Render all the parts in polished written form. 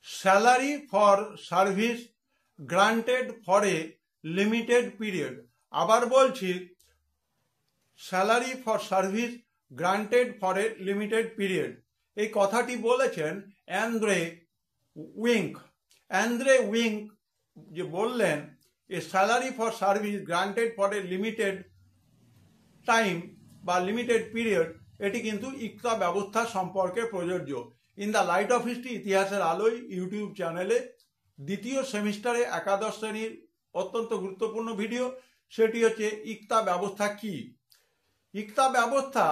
Salary for service granted for a limited period. আবার বলছি, salary for service granted for a limited period. এই কথাটি বলেছেন Andre Wink. Andre Wink যে বললেন a salary for service granted for a limited time বা limited period, এটি কিন্তু ইকতা ব্যবস্থা সম্পর্কে প্রযোজ্য। In the light of history, ইতিহাসের আলোয় ইউটিউব চ্যানেলে দ্বিতীয় সেমিস্টারে একাদশ শ্রেণীর অত্যন্ত গুরুত্বপূর্ণ ভিডিও, সেটি হচ্ছে ইকতা ব্যবস্থা কি। ইকতা ব্যবস্থা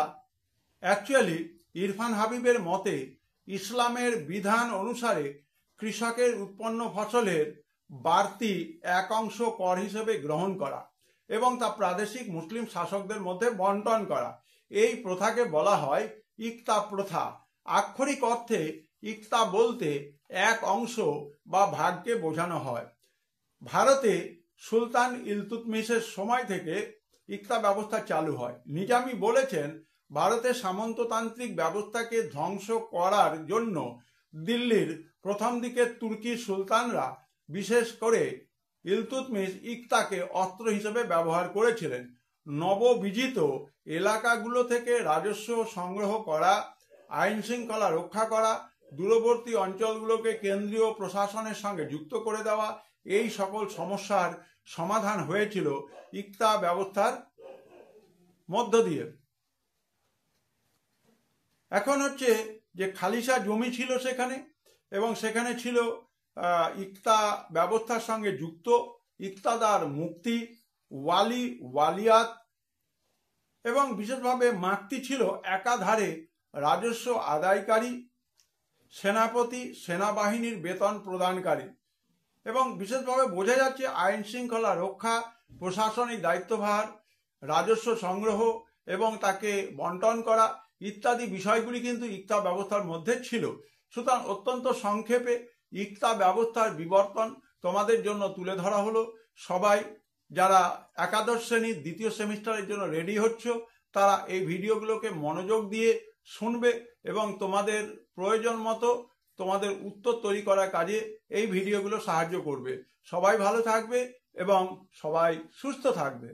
অ্যাকচুয়ালি ইরফান হাবিবের মতে ইসলামের বিধান অনুসারে কৃষকের উৎপন্ন ফসলের বাড়তি এক অংশ কর হিসেবে গ্রহণ করা এবং তা প্রাদেশিক মুসলিম শাসকদের মধ্যে বন্টন করা। এই প্রথাকে বলা হয় ইকতা প্রথা। আক্ষরিক অর্থে ইকতা বলতে এক অংশ বা ভাগকে বোঝানো হয়। ভারতে সুলতান ইলতুৎমিশের সময় থেকে ইকতা ব্যবস্থা চালু হয়। নিজামী বলেছেন, ভারতের সামন্ততান্ত্রিক ব্যবস্থাকে ধ্বংস করার জন্য দিল্লির প্রথম দিকের তুর্কি সুলতানরা, বিশেষ করে ইলতুৎমিশ, ইকতাকে অস্ত্র হিসেবে ব্যবহার করেছিলেন। নববিজিত এলাকাগুলো থেকে রাজস্ব সংগ্রহ করা, আইন শৃঙ্খলা রক্ষা করা, দূরবর্তী অঞ্চলগুলোকে কেন্দ্রীয় প্রশাসনের সঙ্গে যুক্ত করে দেওয়া, এই সকল সমস্যার সমাধান হয়েছিল ইকতা ব্যবস্থার মধ্য দিয়ে। এখন হচ্ছে যে খালিসা জমি ছিল সেখানে, এবং সেখানে ছিল ইকতা ব্যবস্থার সঙ্গে যুক্ত ইকতাদার মুক্তি, ওয়ালি, ওয়ালিয়াত এবং বিশেষভাবে মাক্তি ছিল একাধারে রাজস্ব আদায়কারী, সেনাপতি, সেনাবাহিনীর বেতন প্রদানকারী। এবং বিশেষভাবে বোঝা যাচ্ছে আইন শৃঙ্খলা রক্ষা, প্রশাসনিক দায়িত্বভার, রাজস্ব সংগ্রহ এবং তাকে বন্টন করা ইত্যাদি বিষয়গুলি কিন্তু ইকতা ব্যবস্থার মধ্যে ছিল। সুতরাং অত্যন্ত সংক্ষেপে ইকতা ব্যবস্থার বিবর্তন তোমাদের জন্য তুলে ধরা হলো। সবাই যারা একাদশ শ্রেণীর দ্বিতীয় সেমিস্টারের জন্য রেডি হচ্ছ, তারা এই ভিডিওগুলোকে মনোযোগ দিয়ে শুনবে এবং তোমাদের প্রয়োজন মতো তোমাদের উত্তর তৈরি করার কাজে এই ভিডিওগুলো সাহায্য করবে। সবাই ভালো থাকবে এবং সবাই সুস্থ থাকবে।